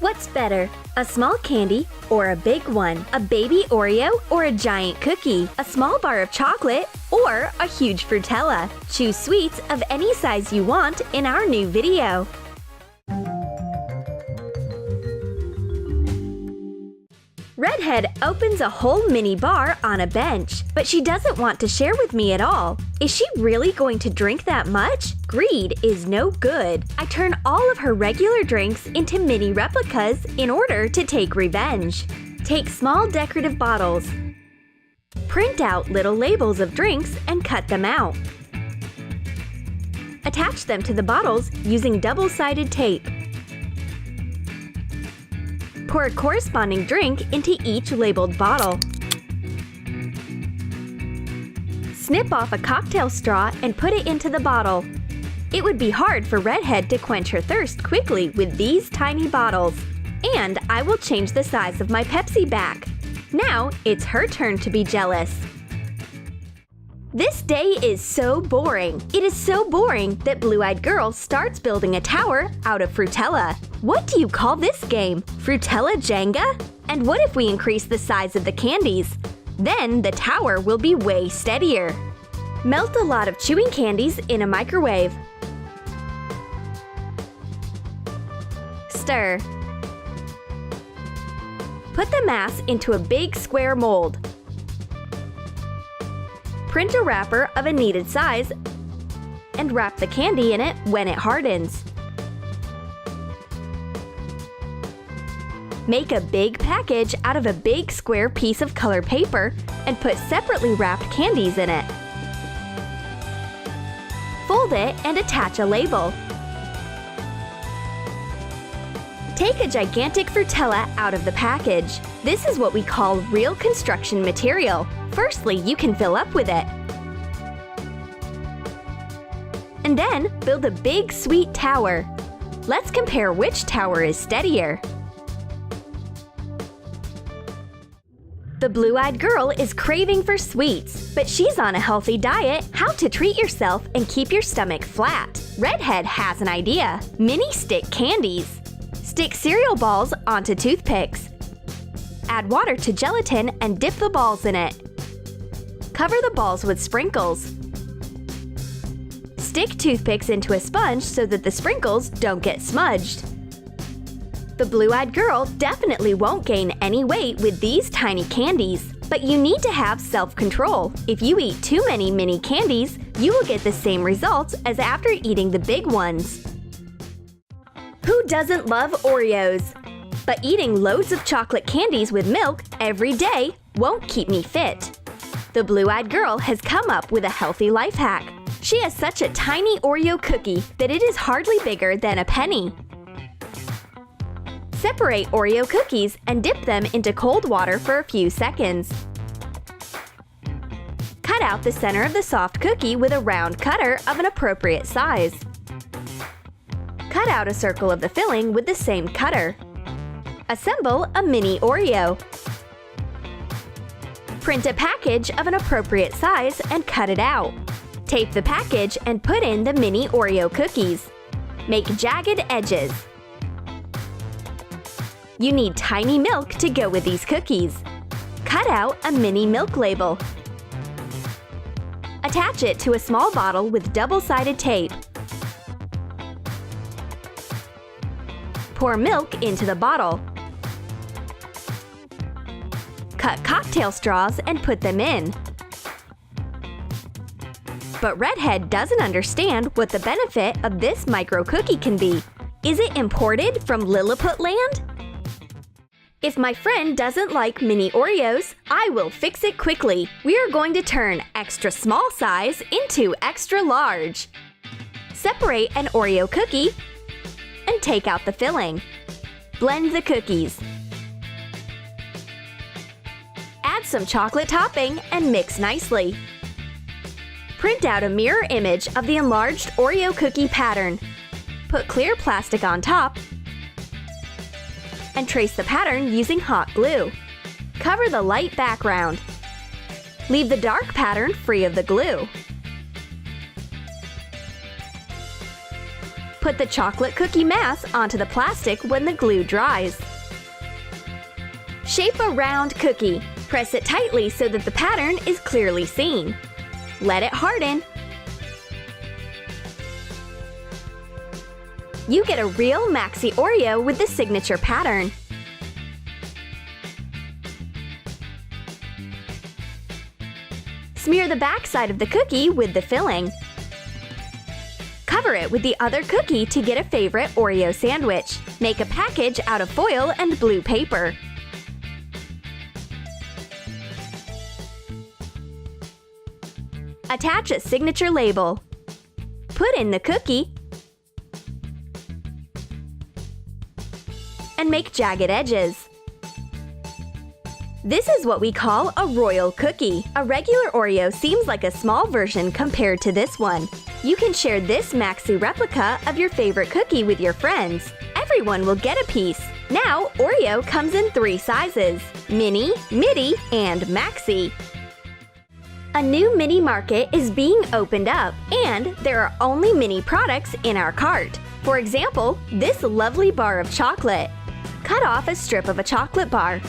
What's better, a small candy or a big one? A baby Oreo or a giant cookie? A small bar of chocolate or a huge Frutella? Choose sweets of any size you want in our new video. Redhead opens a whole mini bar on a bench, but she doesn't want to share with me at all. Is she really going to drink that much? Greed is no good. I turn all of her regular drinks into mini replicas in order to take revenge. Take small decorative bottles. Print out little labels of drinks and cut them out. Attach them to the bottles using double-sided tape. Pour a corresponding drink into each labeled bottle. Snip off a cocktail straw and put it into the bottle. It would be hard for Redhead to quench her thirst quickly with these tiny bottles. And I will change the size of my Pepsi back. Now it's her turn to be jealous. This day is so boring. It is so boring that Blue-Eyed Girl starts building a tower out of Frutella. What do you call this game? Frutella Jenga? And what if we increase the size of the candies? Then the tower will be way steadier. Melt a lot of chewing candies in a microwave. Stir. Put the mass into a big square mold. Print a wrapper of a needed size and wrap the candy in it when it hardens. Make a big package out of a big square piece of colored paper and put separately wrapped candies in it. Fold it and attach a label. Take a gigantic Frutella out of the package. This is what we call real construction material. Firstly, you can fill up with it. And then build a big sweet tower. Let's compare which tower is steadier. The Blue-Eyed Girl is craving for sweets, but she's on a healthy diet. How to treat yourself and keep your stomach flat. Redhead has an idea. Mini stick candies. Stick cereal balls onto toothpicks. Add water to gelatin and dip the balls in it. Cover the balls with sprinkles. Stick toothpicks into a sponge so that the sprinkles don't get smudged. The Blue-Eyed Girl definitely won't gain any weight with these tiny candies, but you need to have self-control. If you eat too many mini candies, you will get the same results as after eating the big ones. Who doesn't love Oreos? But eating loads of chocolate candies with milk every day won't keep me fit. The Blue-Eyed Girl has come up with a healthy life hack. She has such a tiny Oreo cookie that it is hardly bigger than a penny. Separate Oreo cookies and dip them into cold water for a few seconds. Cut out the center of the soft cookie with a round cutter of an appropriate size. Cut out a circle of the filling with the same cutter. Assemble a mini Oreo. Print a package of an appropriate size and cut it out. Tape the package and put in the mini Oreo cookies. Make jagged edges. You need tiny milk to go with these cookies. Cut out a mini milk label. Attach it to a small bottle with double-sided tape. Pour milk into the bottle. Cut cocktail straws and put them in. But Redhead doesn't understand what the benefit of this micro cookie can be. Is it imported from Lilliput land? If my friend doesn't like mini Oreos, I will fix it quickly. We are going to turn extra small size into extra large. Separate an Oreo cookie and take out the filling. Blend the cookies. Add some chocolate topping and mix nicely. Print out a mirror image of the enlarged Oreo cookie pattern. Put clear plastic on top and trace the pattern using hot glue. Cover the light background. Leave the dark pattern free of the glue. Put the chocolate cookie mass onto the plastic when the glue dries. Shape a round cookie. Press it tightly so that the pattern is clearly seen. Let it harden. You get a real maxi Oreo with the signature pattern. Smear the back side of the cookie with the filling. Cover it with the other cookie to get a favorite Oreo sandwich. Make a package out of foil and blue paper. Attach a signature label. Put in the cookie and make jagged edges. This is what we call a royal cookie. A regular Oreo seems like a small version compared to this one. You can share this maxi replica of your favorite cookie with your friends. Everyone will get a piece. Now, Oreo comes in 3 sizes: mini, midi, and maxi. A new mini market is being opened up, and there are only mini products in our cart. For example, this lovely bar of chocolate. Cut off a strip of a chocolate bar.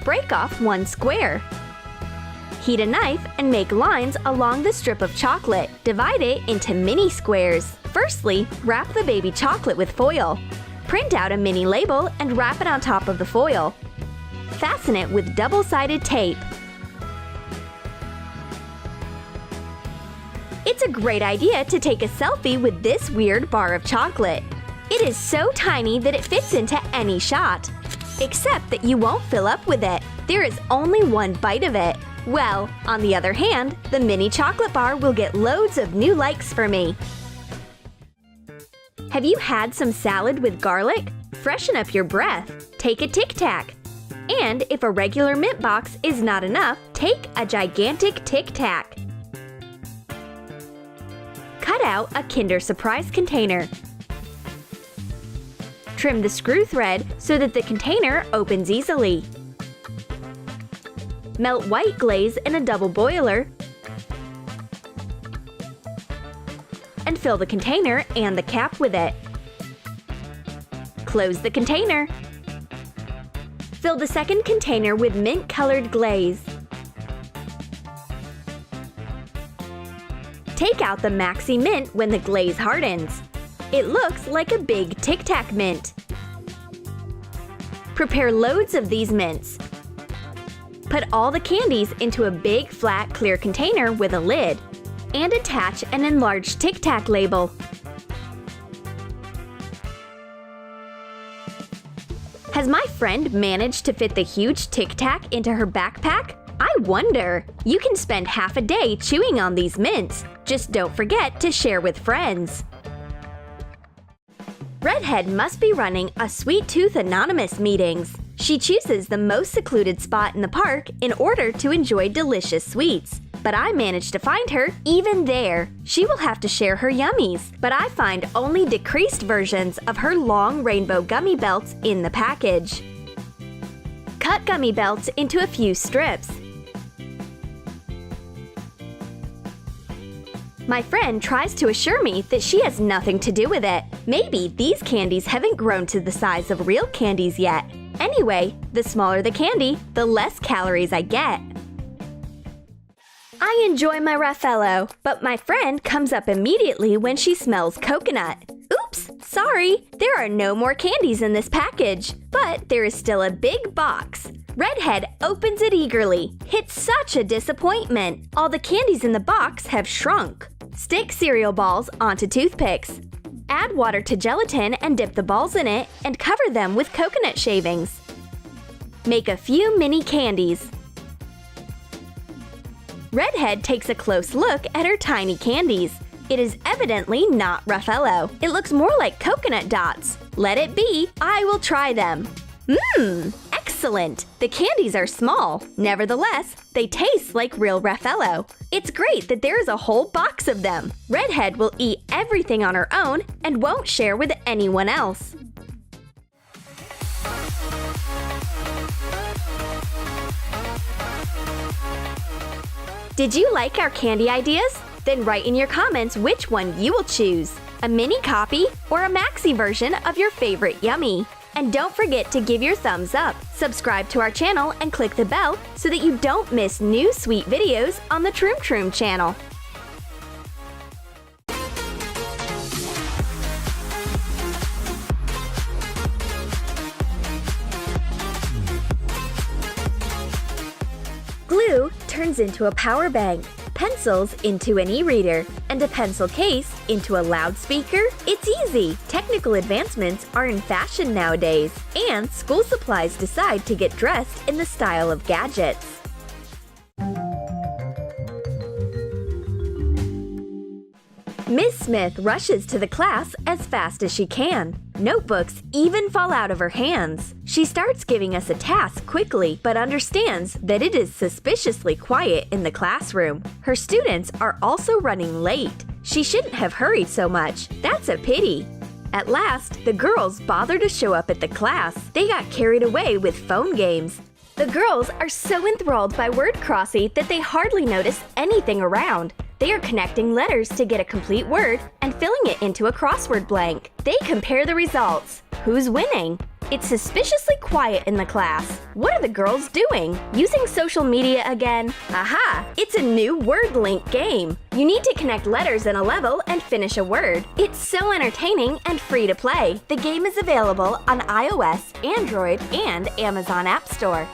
Break off 1 square. Heat a knife and make lines along the strip of chocolate. Divide it into mini squares. Firstly, wrap the baby chocolate with foil. Print out a mini label and wrap it on top of the foil. Fasten it with double-sided tape. It's a great idea to take a selfie with this weird bar of chocolate. It is so tiny that it fits into any shot. Except that you won't fill up with it. There is only 1 bite of it. Well, on the other hand, the mini chocolate bar will get loads of new likes for me. Have you had some salad with garlic? Freshen up your breath. Take a Tic Tac. And if a regular mint box is not enough, take a gigantic Tic Tac. Cut out a Kinder Surprise container. Trim the screw thread so that the container opens easily. Melt white glaze in a double boiler and fill the container and the cap with it. Close the container. Fill the second container with mint-colored glaze. Take out the maxi mint when the glaze hardens. It looks like a big Tic Tac mint. Prepare loads of these mints. Put all the candies into a big, flat, clear container with a lid, and attach an enlarged Tic Tac label. Has my friend managed to fit the huge Tic Tac into her backpack? I wonder! You can spend half a day chewing on these mints. Just don't forget to share with friends. Redhead must be running a Sweet Tooth Anonymous meetings. She chooses the most secluded spot in the park in order to enjoy delicious sweets. But I managed to find her even there. She will have to share her yummies, but I find only decreased versions of her long rainbow gummy belts in the package. Cut gummy belts into a few strips. My friend tries to assure me that she has nothing to do with it. Maybe these candies haven't grown to the size of real candies yet. Anyway, the smaller the candy, the less calories I get. I enjoy my Raffaello, but my friend comes up immediately when she smells coconut. Oops, sorry, there are no more candies in this package, but there is still a big box. Redhead opens it eagerly. It's such a disappointment. All the candies in the box have shrunk. Stick cereal balls onto toothpicks. Add water to gelatin and dip the balls in it and cover them with coconut shavings. Make a few mini candies. Redhead takes a close look at her tiny candies. It is evidently not Raffaello. It looks more like coconut dots. Let it be. I will try them. Excellent! The candies are small. Nevertheless, they taste like real Raffaello. It's great that there is a whole box of them. Redhead will eat everything on her own and won't share with anyone else. Did you like our candy ideas? Then write in your comments which one you will choose. a mini copy, or a maxi version of your favorite yummy. And don't forget to give your thumbs up, subscribe to our channel, and click the bell so that you don't miss new sweet videos on the Troom Troom channel. Glue turns into a power bank, pencils into an e-reader, and a pencil case into a loudspeaker? It's easy! Technical advancements are in fashion nowadays, and school supplies decide to get dressed in the style of gadgets. Miss Smith rushes to the class as fast as she can. Notebooks even fall out of her hands. She starts giving us a task quickly, but understands that it is suspiciously quiet in the classroom. Her students are also running late. She shouldn't have hurried so much. That's a pity. At last, the girls bother to show up at the class. They got carried away with phone games. The girls are so enthralled by word crossy that they hardly notice anything around. They are connecting letters to get a complete word and filling it into a crossword blank. They compare the results. Who's winning? It's suspiciously quiet in the class. What are the girls doing? Using social media again? Aha! It's a new word link game. You need to connect letters in a level and finish a word. It's so entertaining and free to play. The game is available on iOS, Android, and Amazon App Store.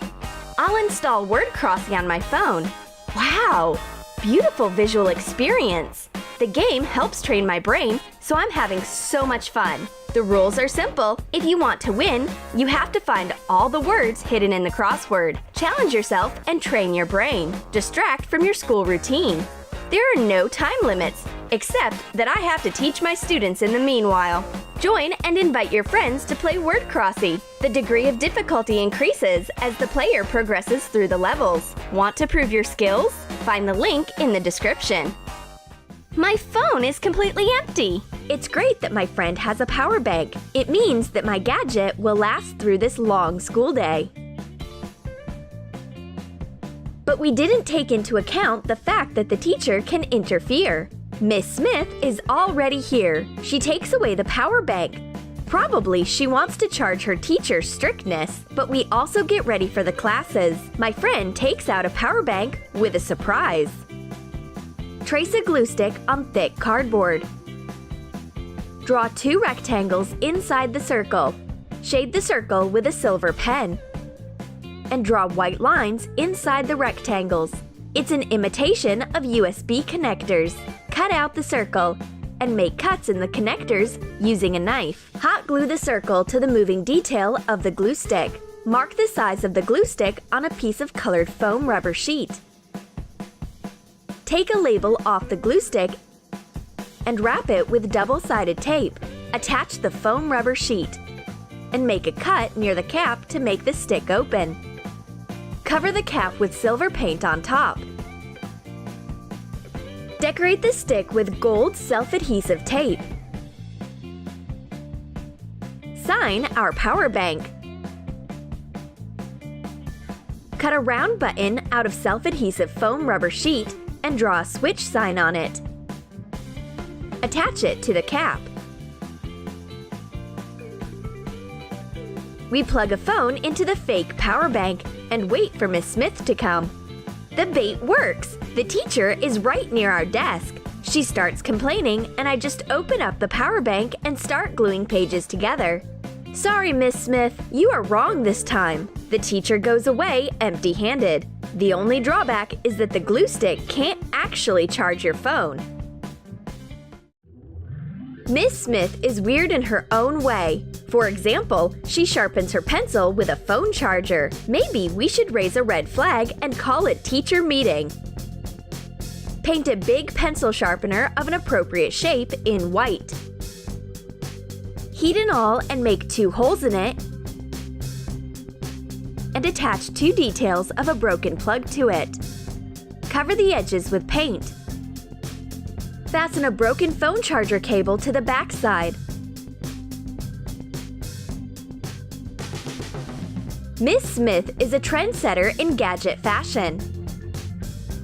I'll install Word Crossy on my phone. Wow! Beautiful visual experience. The game helps train my brain, so I'm having so much fun. The rules are simple. If you want to win, you have to find all the words hidden in the crossword. Challenge yourself and train your brain. Distract from your school routine. There are no time limits, except that I have to teach my students in the meanwhile. Join and invite your friends to play Word Crossy. The degree of difficulty increases as the player progresses through the levels. Want to prove your skills? Find the link in the description. My phone is completely empty. It's great that my friend has a power bank. It means that my gadget will last through this long school day. But we didn't take into account the fact that the teacher can interfere. Miss Smith is already here. She takes away the power bank. Probably she wants to charge her teacher strictness, but we also get ready for the classes. My friend takes out a power bank with a surprise. Trace a glue stick on thick cardboard. Draw 2 rectangles inside the circle. Shade the circle with a silver pen. And draw white lines inside the rectangles. It's an imitation of USB connectors. Cut out the circle and make cuts in the connectors using a knife. Hot glue the circle to the moving detail of the glue stick. Mark the size of the glue stick on a piece of colored foam rubber sheet. Take a label off the glue stick and wrap it with double-sided tape. Attach the foam rubber sheet and make a cut near the cap to make the stick open. Cover the cap with silver paint on top. Decorate the stick with gold self-adhesive tape. Sign our power bank. Cut a round button out of self-adhesive foam rubber sheet and draw a switch sign on it. Attach it to the cap. We plug a phone into the fake power bank and wait for Miss Smith to come. The bait works! The teacher is right near our desk. She starts complaining, and I just open up the power bank and start gluing pages together. Sorry, Miss Smith, you are wrong this time. The teacher goes away empty-handed. The only drawback is that the glue stick can't actually charge your phone. Miss Smith is weird in her own way. For example, she sharpens her pencil with a phone charger. Maybe we should raise a red flag and call it teacher meeting. Paint a big pencil sharpener of an appropriate shape in white. Heat an awl and make 2 holes in it, and attach 2 details of a broken plug to it. Cover the edges with paint. Fasten a broken phone charger cable to the back side. Miss Smith is a trendsetter in gadget fashion.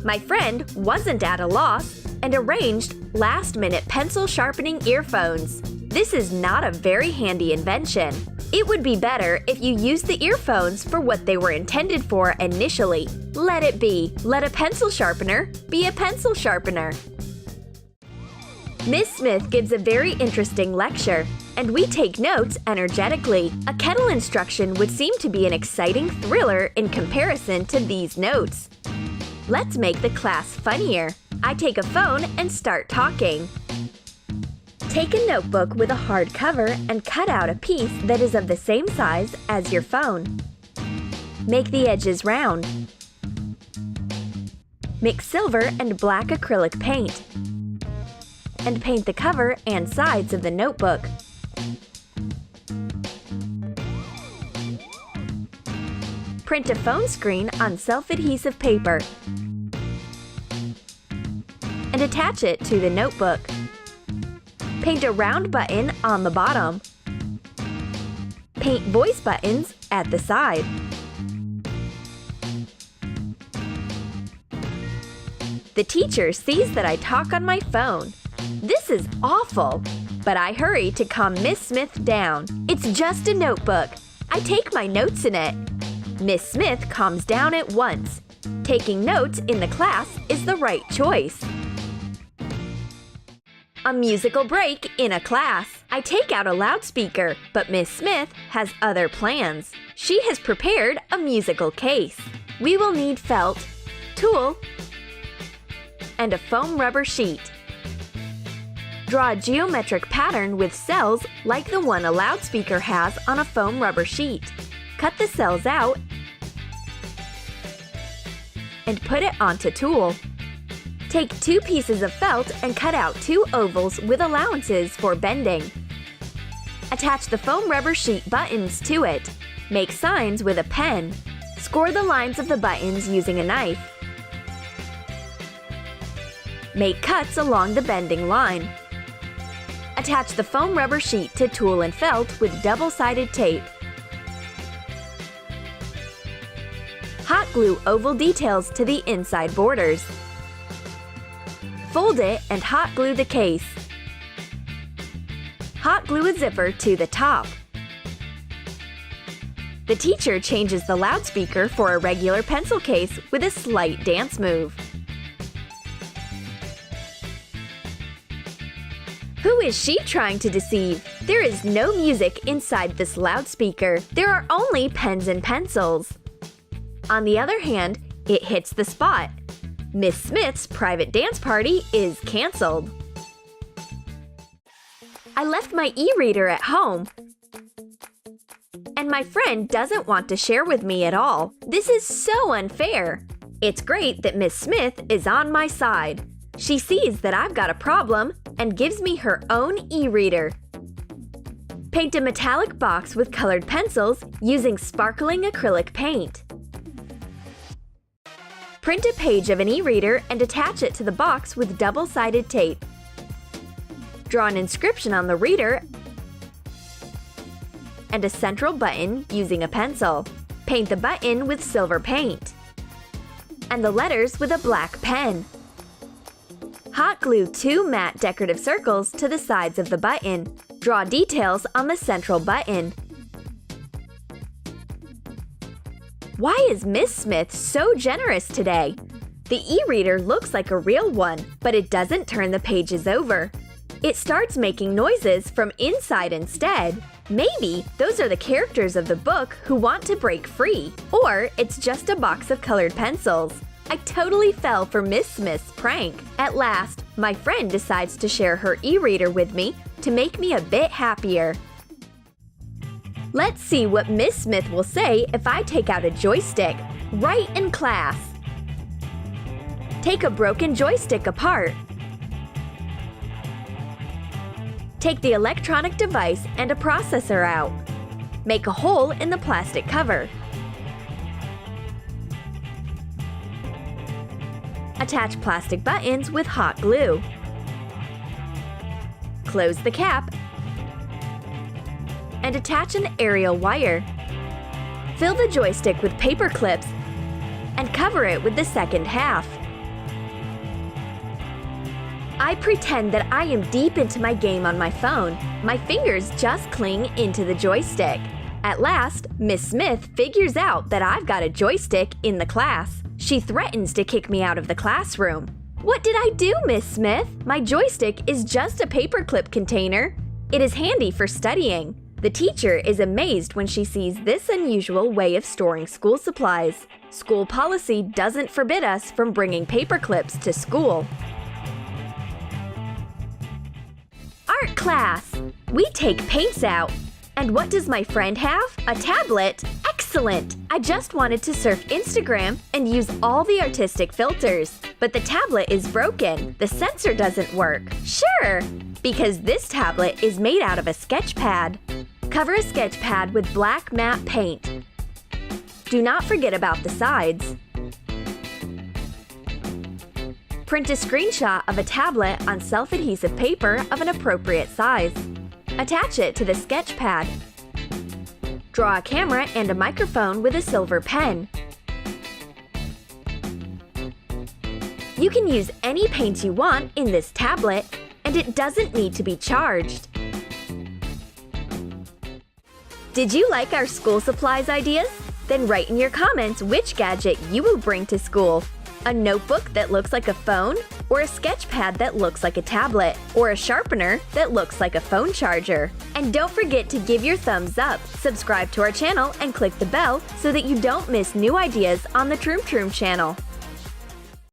My friend wasn't at a loss and arranged last-minute pencil sharpening earphones. This is not a very handy invention. It would be better if you used the earphones for what they were intended for initially. Let it be. Let a pencil sharpener be a pencil sharpener. Miss Smith gives a very interesting lecture, and we take notes energetically. A kettle instruction would seem to be an exciting thriller in comparison to these notes. Let's make the class funnier. I take a phone and start talking. Take a notebook with a hard cover and cut out a piece that is of the same size as your phone. Make the edges round. Mix silver and black acrylic paint. And paint the cover and sides of the notebook. Print a phone screen on self-adhesive paper and attach it to the notebook. Paint a round button on the bottom. Paint voice buttons at the side. The teacher sees that I talk on my phone. This is awful, but I hurry to calm Miss Smith down. It's just a notebook. I take my notes in it. Miss Smith calms down at once. Taking notes in the class is the right choice. A musical break in a class. I take out a loudspeaker, but Miss Smith has other plans. She has prepared a musical case. We will need felt, tulle, and a foam rubber sheet. Draw a geometric pattern with cells like the one a loudspeaker has on a foam rubber sheet. Cut the cells out and put it onto tulle. Take 2 pieces of felt and cut out 2 ovals with allowances for bending. Attach the foam rubber sheet buttons to it. Make signs with a pen. Score the lines of the buttons using a knife. Make cuts along the bending line. Attach the foam rubber sheet to tulle and felt with double-sided tape. Hot glue oval details to the inside borders. Fold it and hot glue the case. Hot glue a zipper to the top. The teacher changes the loudspeaker for a regular pencil case with a slight dance move. Who is she trying to deceive? There is no music inside this loudspeaker. There are only pens and pencils. On the other hand, it hits the spot. Miss Smith's private dance party is canceled. I left my e-reader at home, and my friend doesn't want to share with me at all. This is so unfair. It's great that Miss Smith is on my side. She sees that I've got a problem and gives me her own e-reader. Paint a metallic box with colored pencils using sparkling acrylic paint. Print a page of an e-reader and attach it to the box with double-sided tape. Draw an inscription on the reader and a central button using a pencil. Paint the button with silver paint and the letters with a black pen. Hot glue 2 matte decorative circles to the sides of the button. Draw details on the central button. Why is Miss Smith so generous today? The e-reader looks like a real one, but it doesn't turn the pages over. It starts making noises from inside instead. Maybe those are the characters of the book who want to break free. Or it's just a box of colored pencils. I totally fell for Miss Smith's prank. At last, my friend decides to share her e-reader with me to make me a bit happier. Let's see what Miss Smith will say if I take out a joystick, right in class. Take a broken joystick apart. Take the electronic device and a processor out. Make a hole in the plastic cover. Attach plastic buttons with hot glue. Close the cap and attach an aerial wire. Fill the joystick with paper clips and cover it with the second half. I pretend that I am deep into my game on my phone. My fingers just cling into the joystick. At last, Miss Smith figures out that I've got a joystick in the class. She threatens to kick me out of the classroom. What did I do, Miss Smith? My joystick is just a paperclip container. It is handy for studying. The teacher is amazed when she sees this unusual way of storing school supplies. School policy doesn't forbid us from bringing paperclips to school. Art class! We take paints out. And what does my friend have? A tablet? Excellent! I just wanted to surf Instagram and use all the artistic filters. But the tablet is broken. The sensor doesn't work. Sure! Because this tablet is made out of a sketch pad. Cover a sketch pad with black matte paint. Do not forget about the sides. Print a screenshot of a tablet on self-adhesive paper of an appropriate size. Attach it to the sketch pad. Draw a camera and a microphone with a silver pen. You can use any paints you want in this tablet, and it doesn't need to be charged. Did you like our school supplies ideas? Then write in your comments which gadget you will bring to school. A notebook that looks like a phone, or a sketch pad that looks like a tablet, or a sharpener that looks like a phone charger. And don't forget to give your thumbs up, subscribe to our channel, and click the bell so that you don't miss new ideas on the Troom Troom channel.